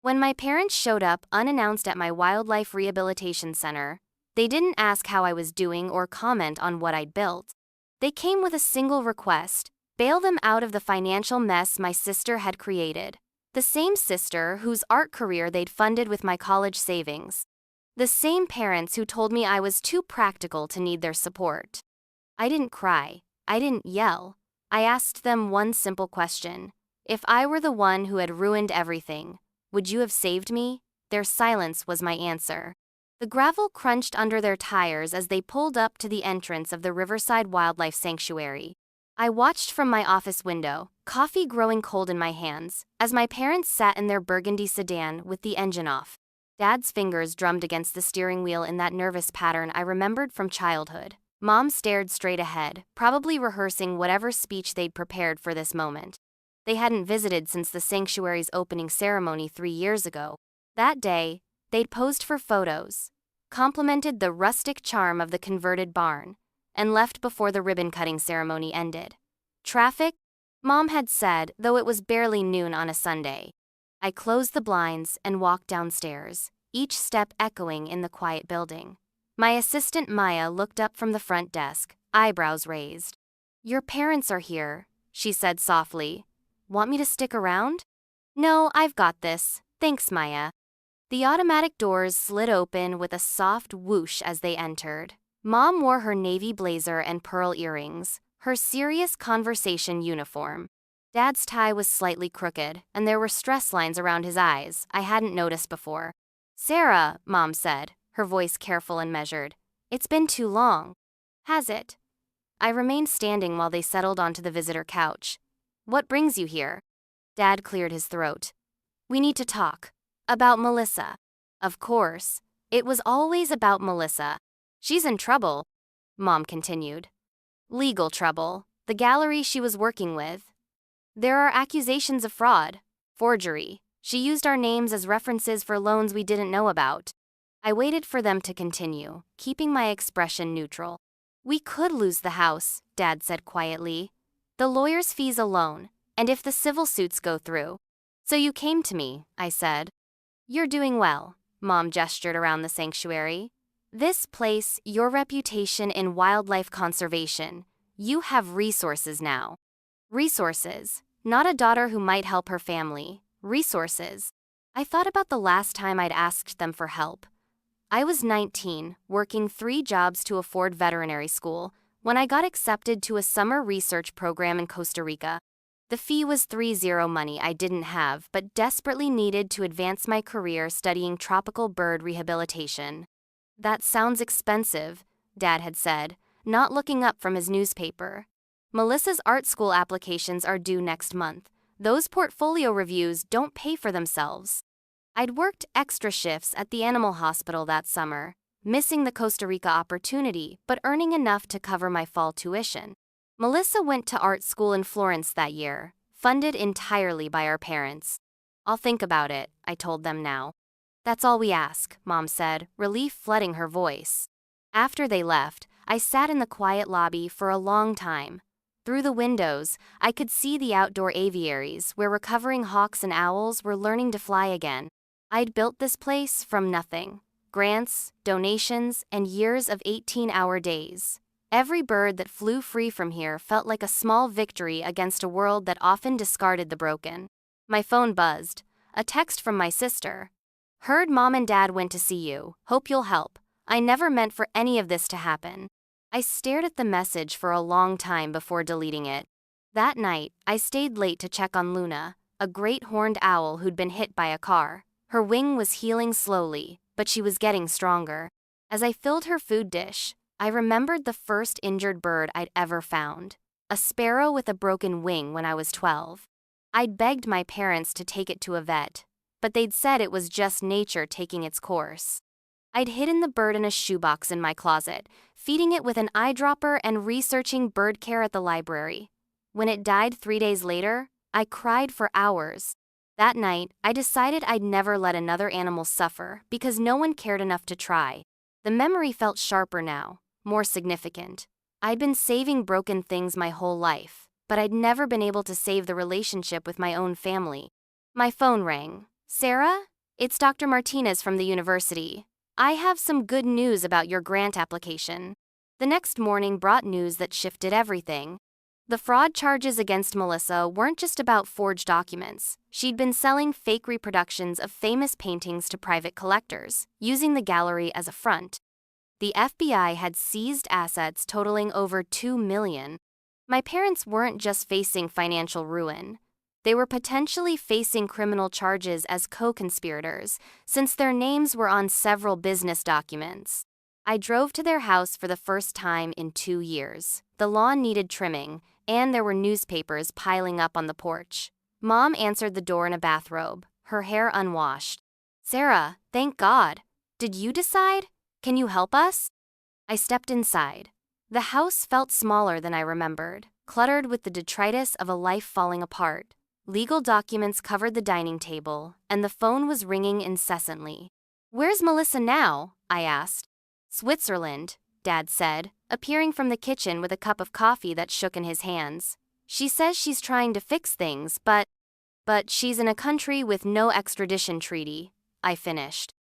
When my parents showed up unannounced at my wildlife rehabilitation center, they didn't ask how I was doing or comment on what I'd built. They came with a single request: bail them out of the financial mess my sister had created. The same sister whose art career they'd funded with my college savings. The same parents who told me I was too practical to need their support. I didn't cry. I didn't yell. I asked them one simple question. If I were the one who had ruined everything, would you have saved me? Their silence was my answer. The gravel crunched under their tires as they pulled up to the entrance of the Riverside Wildlife Sanctuary. I watched from my office window, coffee growing cold in my hands, as my parents sat in their burgundy sedan with the engine off. Dad's fingers drummed against the steering wheel in that nervous pattern I remembered from childhood. Mom stared straight ahead, probably rehearsing whatever speech they'd prepared for this moment. They hadn't visited since the sanctuary's opening ceremony 3 years ago. That day, they'd posed for photos, complimented the rustic charm of the converted barn, and left before the ribbon-cutting ceremony ended. Traffic? Mom had said, though it was barely noon on a Sunday. I closed the blinds and walked downstairs, each step echoing in the quiet building. My assistant Maya looked up from the front desk, eyebrows raised. "Your parents are here," she said softly. "Want me to stick around?" "No, I've got this. Thanks, Maya." The automatic doors slid open with a soft whoosh as they entered. Mom wore her navy blazer and pearl earrings, her serious conversation uniform. Dad's tie was slightly crooked, and there were stress lines around his eyes I hadn't noticed before. "Sarah," Mom said, her voice careful and measured. "It's been too long." "Has it?" I remained standing while they settled onto the visitor couch. "What brings you here?" Dad cleared his throat. "We need to talk. About Melissa." Of course. It was always about Melissa. "She's in trouble," Mom continued. "Legal trouble. The gallery she was working with. There are accusations of fraud, forgery. She used our names as references for loans we didn't know about." I waited for them to continue, keeping my expression neutral. "We could lose the house," Dad said quietly. "The lawyer's fees alone, and if the civil suits go through." "So you came to me," I said. "You're doing well," Mom gestured around the sanctuary. "This place, your reputation in wildlife conservation. You have resources now." Resources. Not a daughter who might help her family. Resources. I thought about the last time I'd asked them for help. I was 19, working 3 jobs to afford veterinary school, when I got accepted to a summer research program in Costa Rica. The fee was $30 money I didn't have but desperately needed to advance my career studying tropical bird rehabilitation. "That sounds expensive," Dad had said, not looking up from his newspaper. "Melissa's art school applications are due next month. Those portfolio reviews don't pay for themselves." I'd worked extra shifts at the animal hospital that summer, missing the Costa Rica opportunity but earning enough to cover my fall tuition. Melissa went to art school in Florence that year, funded entirely by our parents. "I'll think about it," I told them now. "That's all we ask," Mom said, relief flooding her voice. After they left, I sat in the quiet lobby for a long time. Through the windows, I could see the outdoor aviaries where recovering hawks and owls were learning to fly again. I'd built this place from nothing. Grants, donations, and years of 18-hour days. Every bird that flew free from here felt like a small victory against a world that often discarded the broken. My phone buzzed. A text from my sister. "Heard Mom and Dad went to see you. Hope you'll help. I never meant for any of this to happen." I stared at the message for a long time before deleting it. That night, I stayed late to check on Luna, a great horned owl who'd been hit by a car. Her wing was healing slowly, but she was getting stronger. As I filled her food dish, I remembered the first injured bird I'd ever found, a sparrow with a broken wing when I was 12. I'd begged my parents to take it to a vet, but they'd said it was just nature taking its course. I'd hidden the bird in a shoebox in my closet, feeding it with an eyedropper and researching bird care at the library. When it died 3 days later, I cried for hours. That night, I decided I'd never let another animal suffer because no one cared enough to try. The memory felt sharper now, more significant. I'd been saving broken things my whole life, but I'd never been able to save the relationship with my own family. My phone rang. Sarah, it's Dr. Martinez from the university. I have some good news about your grant application. The next morning brought news that shifted everything. The fraud charges against Melissa weren't just about forged documents. She'd been selling fake reproductions of famous paintings to private collectors, using the gallery as a front. The FBI had seized assets totaling over $2 million. My parents weren't just facing financial ruin. They were potentially facing criminal charges as co-conspirators, since their names were on several business documents. I drove to their house for the first time in 2 years. The lawn needed trimming, and there were newspapers piling up on the porch. Mom answered the door in a bathrobe, her hair unwashed. "Sarah, thank God. Did you decide? Can you help us?" I stepped inside. The house felt smaller than I remembered, cluttered with the detritus of a life falling apart. Legal documents covered the dining table, and the phone was ringing incessantly. "Where's Melissa now?" I asked. "Switzerland," Dad said, appearing from the kitchen with a cup of coffee that shook in his hands. "She says she's trying to fix things, but she's in a country with no extradition treaty," I finished.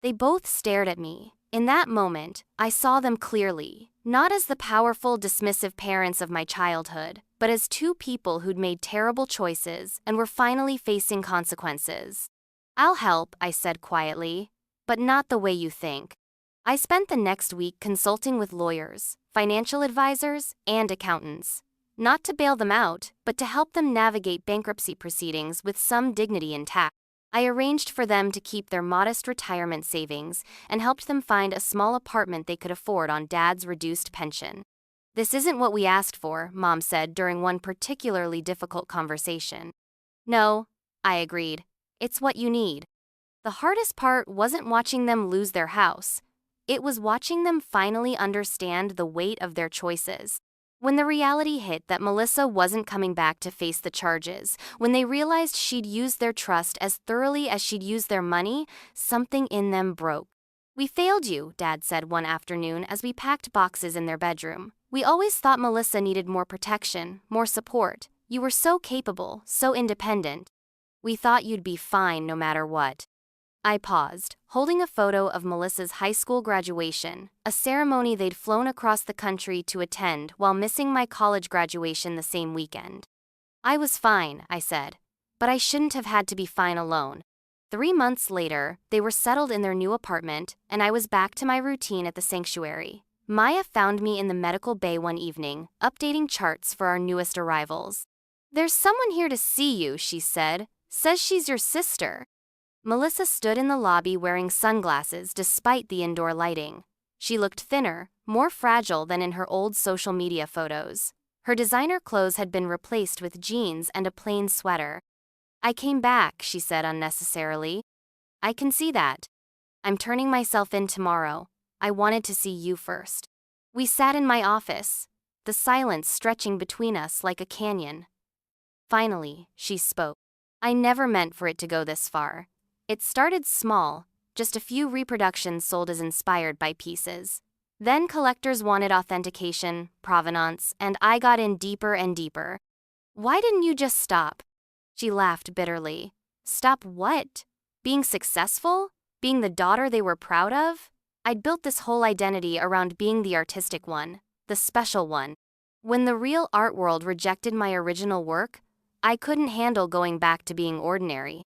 They both stared at me. In that moment, I saw them clearly, not as the powerful, dismissive parents of my childhood, but as two people who'd made terrible choices and were finally facing consequences. "I'll help," I said quietly, "but not the way you think." I spent the next week consulting with lawyers, financial advisors, and accountants. Not to bail them out, but to help them navigate bankruptcy proceedings with some dignity intact. I arranged for them to keep their modest retirement savings and helped them find a small apartment they could afford on Dad's reduced pension. "This isn't what we asked for," Mom said during one particularly difficult conversation. "No," I agreed. "It's what you need." The hardest part wasn't watching them lose their house. It was watching them finally understand the weight of their choices. When the reality hit that Melissa wasn't coming back to face the charges, when they realized she'd used their trust as thoroughly as she'd used their money, something in them broke. "We failed you," Dad said one afternoon as we packed boxes in their bedroom. "We always thought Melissa needed more protection, more support. You were so capable, so independent. We thought you'd be fine no matter what." I paused, holding a photo of Melissa's high school graduation, a ceremony they'd flown across the country to attend while missing my college graduation the same weekend. "I was fine," I said, "but I shouldn't have had to be fine alone." 3 months later, they were settled in their new apartment, and I was back to my routine at the sanctuary. Maya found me in the medical bay one evening, updating charts for our newest arrivals. "There's someone here to see you," she said. "Says she's your sister." Melissa stood in the lobby wearing sunglasses despite the indoor lighting. She looked thinner, more fragile than in her old social media photos. Her designer clothes had been replaced with jeans and a plain sweater. "I came back," she said unnecessarily. "I can see that. I'm turning myself in tomorrow. I wanted to see you first." We sat in my office, the silence stretching between us like a canyon. Finally, she spoke. "I never meant for it to go this far. It started small, just a few reproductions sold as inspired by pieces. Then collectors wanted authentication, provenance, and I got in deeper and deeper." "Why didn't you just stop?" She laughed bitterly. "Stop what? Being successful? Being the daughter they were proud of? I'd built this whole identity around being the artistic one, the special one. When the real art world rejected my original work, I couldn't handle going back to being ordinary."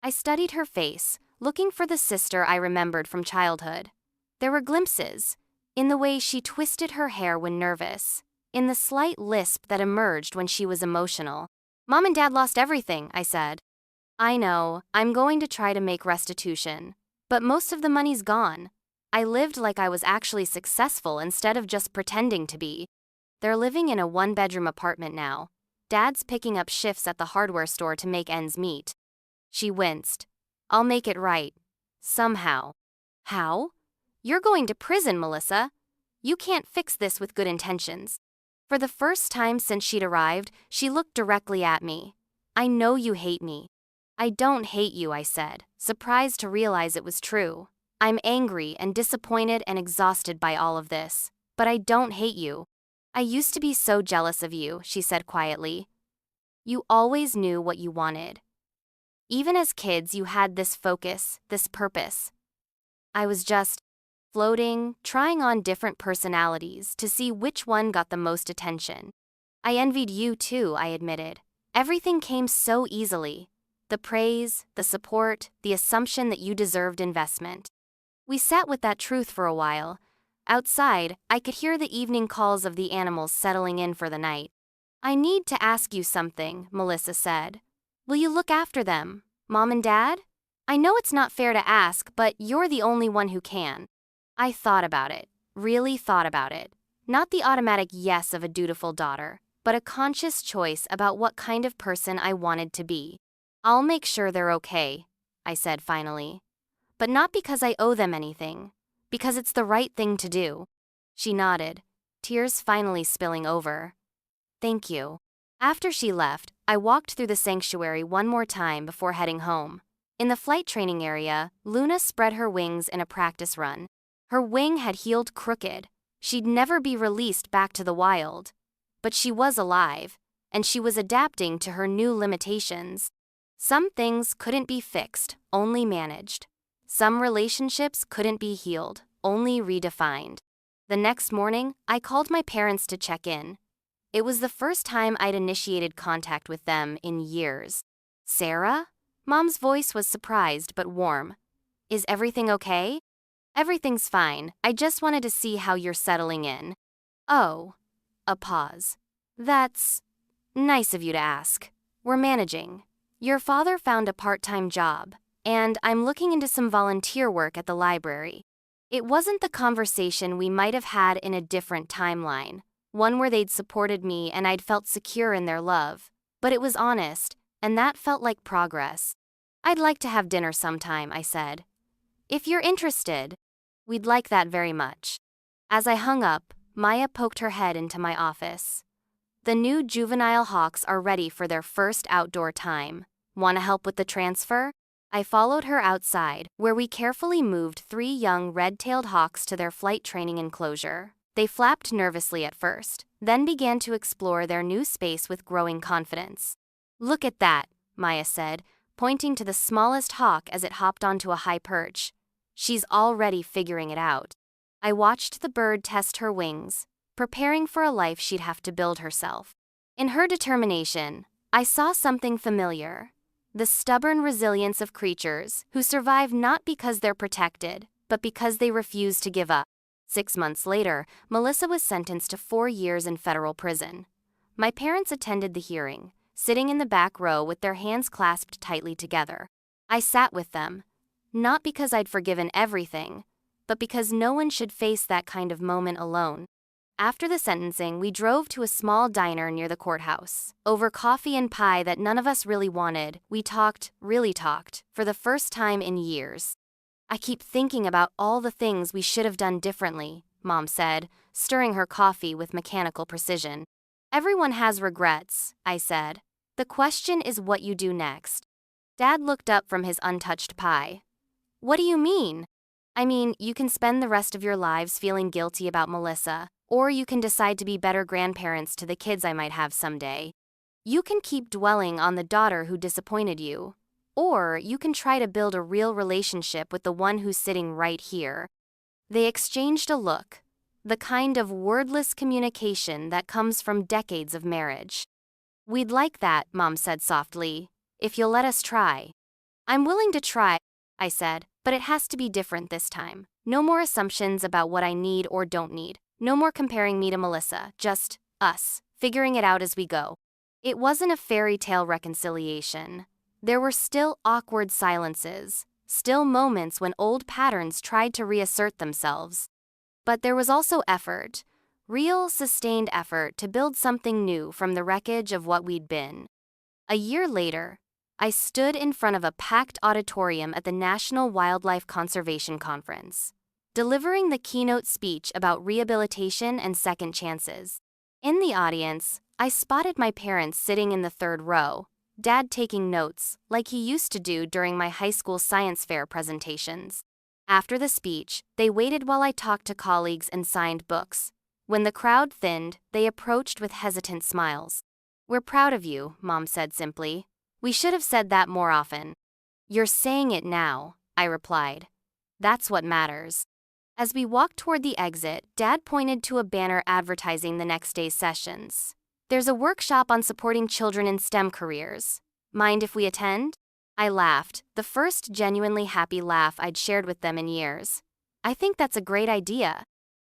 I studied her face, looking for the sister I remembered from childhood. There were glimpses, in the way she twisted her hair when nervous, in the slight lisp that emerged when she was emotional. "Mom and Dad lost everything," I said. "I know, I'm going to try to make restitution. But most of the money's gone. I lived like I was actually successful instead of just pretending to be." They're living in a 1-bedroom apartment now. Dad's picking up shifts at the hardware store to make ends meet. She winced. "I'll make it right. Somehow." "How?" "You're going to prison, Melissa. You can't fix this with good intentions." For the first time since she'd arrived, she looked directly at me. "I know you hate me." "I don't hate you," I said, surprised to realize it was true. "I'm angry and disappointed and exhausted by all of this. But I don't hate you." "I used to be so jealous of you," she said quietly. "You always knew what you wanted." Even as kids, you had this focus, this purpose. I was just floating, trying on different personalities to see which one got the most attention. I envied you too, I admitted. Everything came so easily. The praise, the support, the assumption that you deserved investment. We sat with that truth for a while. Outside, I could hear the evening calls of the animals settling in for the night. I need to ask you something, Melissa said. Will you look after them, Mom and Dad? I know it's not fair to ask, but you're the only one who can. I thought about it, really thought about it. Not the automatic yes of a dutiful daughter, but a conscious choice about what kind of person I wanted to be. I'll make sure they're okay, I said finally. But not because I owe them anything, because it's the right thing to do. She nodded, tears finally spilling over. Thank you. After she left, I walked through the sanctuary one more time before heading home. In the flight training area, Luna spread her wings in a practice run. Her wing had healed crooked. She'd never be released back to the wild. But she was alive, and she was adapting to her new limitations. Some things couldn't be fixed, only managed. Some relationships couldn't be healed, only redefined. The next morning, I called my parents to check in. It was the first time I'd initiated contact with them in years. Sarah? Mom's voice was surprised but warm. Is everything okay? Everything's fine. I just wanted to see how you're settling in. Oh. A pause. That's nice of you to ask. We're managing. Your father found a part-time job, and I'm looking into some volunteer work at the library. It wasn't the conversation we might have had in a different timeline, one where they'd supported me and I'd felt secure in their love, but it was honest, and that felt like progress. I'd like to have dinner sometime, I said. If you're interested, we'd like that very much. As I hung up, Maya poked her head into my office. The new juvenile hawks are ready for their first outdoor time. Want to help with the transfer? I followed her outside, where we carefully moved 3 young red-tailed hawks to their flight training enclosure. They flapped nervously at first, then began to explore their new space with growing confidence. Look at that, Maya said, pointing to the smallest hawk as it hopped onto a high perch. She's already figuring it out. I watched the bird test her wings, preparing for a life she'd have to build herself. In her determination, I saw something familiar. The stubborn resilience of creatures who survive not because they're protected, but because they refuse to give up. 6 months later, Melissa was sentenced to 4 years in federal prison. My parents attended the hearing, sitting in the back row with their hands clasped tightly together. I sat with them, not because I'd forgiven everything, but because no one should face that kind of moment alone. After the sentencing, we drove to a small diner near the courthouse. Over coffee and pie that none of us really wanted, we really talked, for the first time in years. I keep thinking about all the things we should have done differently, Mom said, stirring her coffee with mechanical precision. Everyone has regrets, I said. The question is what you do next. Dad looked up from his untouched pie. What do you mean? I mean, you can spend the rest of your lives feeling guilty about Melissa, or you can decide to be better grandparents to the kids I might have someday. You can keep dwelling on the daughter who disappointed you, or you can try to build a real relationship with the one who's sitting right here. They exchanged a look, the kind of wordless communication that comes from decades of marriage. We'd like that, Mom said softly, if you'll let us try. I'm willing to try, I said, but it has to be different this time. No more assumptions about what I need or don't need. No more comparing me to Melissa, just us, figuring it out as we go. It wasn't a fairy tale reconciliation. There were still awkward silences, still moments when old patterns tried to reassert themselves. But there was also effort, real, sustained effort to build something new from the wreckage of what we'd been. A year later, I stood in front of a packed auditorium at the National Wildlife Conservation Conference, delivering the keynote speech about rehabilitation and second chances. In the audience, I spotted my parents sitting in the 3rd row, Dad taking notes, like he used to do during my high school science fair presentations. After the speech, they waited while I talked to colleagues and signed books. When the crowd thinned, they approached with hesitant smiles. We're proud of you, Mom said simply. We should have said that more often. You're saying it now, I replied. That's what matters. As we walked toward the exit, Dad pointed to a banner advertising the next day's sessions. There's a workshop on supporting children in STEM careers. Mind if we attend? I laughed, the first genuinely happy laugh I'd shared with them in years. I think that's a great idea.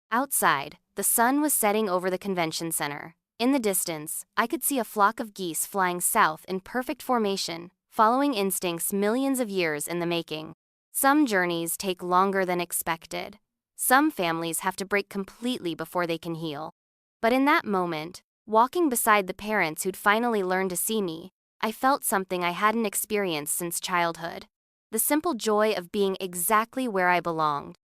Outside, the sun was setting over the convention center. In the distance, I could see a flock of geese flying south in perfect formation, following instincts millions of years in the making. Some journeys take longer than expected. Some families have to break completely before they can heal. But in that moment, walking beside the parents who'd finally learned to see me, I felt something I hadn't experienced since childhood. The simple joy of being exactly where I belonged.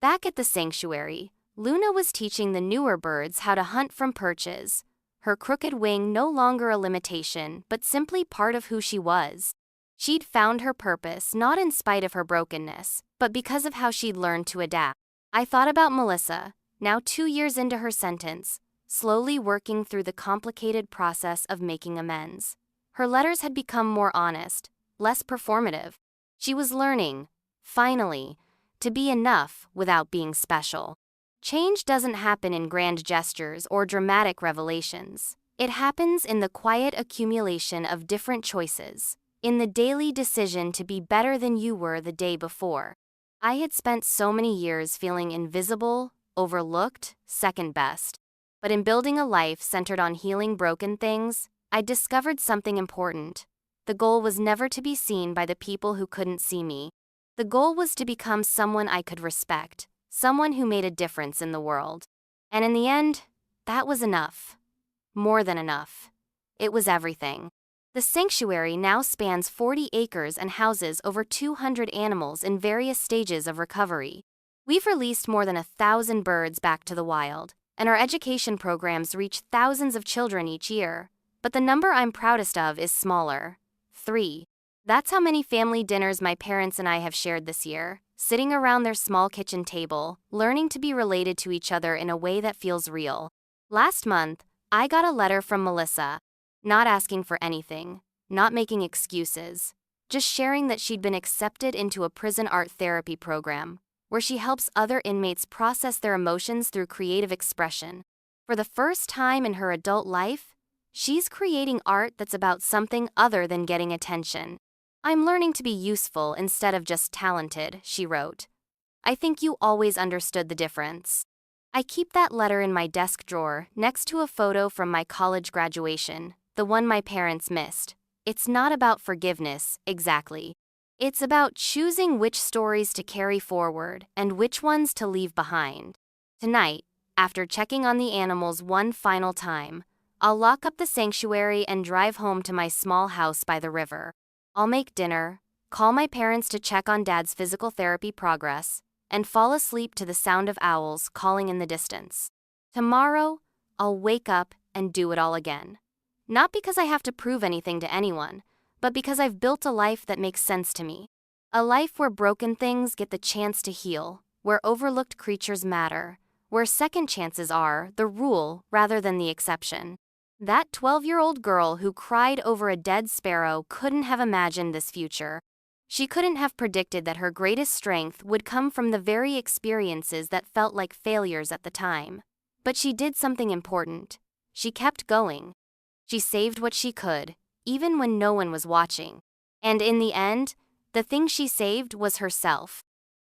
Back at the sanctuary, Luna was teaching the newer birds how to hunt from perches, her crooked wing no longer a limitation but simply part of who she was. She'd found her purpose not in spite of her brokenness, but because of how she'd learned to adapt. I thought about Melissa, now 2 years into her sentence, slowly working through the complicated process of making amends. Her letters had become more honest, less performative. She was learning, finally, to be enough without being special. Change doesn't happen in grand gestures or dramatic revelations. It happens in the quiet accumulation of different choices, in the daily decision to be better than you were the day before. I had spent so many years feeling invisible, overlooked, second best. But in building a life centered on healing broken things, I discovered something important. The goal was never to be seen by the people who couldn't see me. The goal was to become someone I could respect, someone who made a difference in the world. And in the end, that was enough. More than enough. It was everything. The sanctuary now spans 40 acres and houses over 200 animals in various stages of recovery. We've released more than 1,000 birds back to the wild, and our education programs reach thousands of children each year. But the number I'm proudest of is smaller. 3. That's how many family dinners my parents and I have shared this year, sitting around their small kitchen table, learning to be related to each other in a way that feels real. Last month, I got a letter from Melissa, not asking for anything, not making excuses, just sharing that she'd been accepted into a prison art therapy program, where she helps other inmates process their emotions through creative expression. For the first time in her adult life, she's creating art that's about something other than getting attention. I'm learning to be useful instead of just talented, she wrote. I think you always understood the difference. I keep that letter in my desk drawer next to a photo from my college graduation, the one my parents missed. It's not about forgiveness, exactly. It's about choosing which stories to carry forward and which ones to leave behind. Tonight, after checking on the animals one final time, I'll lock up the sanctuary and drive home to my small house by the river. I'll make dinner, call my parents to check on Dad's physical therapy progress, and fall asleep to the sound of owls calling in the distance. Tomorrow, I'll wake up and do it all again. Not because I have to prove anything to anyone, but because I've built a life that makes sense to me. A life where broken things get the chance to heal, where overlooked creatures matter, where second chances are the rule rather than the exception. That 12-year-old girl who cried over a dead sparrow couldn't have imagined this future. She couldn't have predicted that her greatest strength would come from the very experiences that felt like failures at the time. But she did something important. She kept going. She saved what she could, even when no one was watching. And in the end, the thing she saved was herself.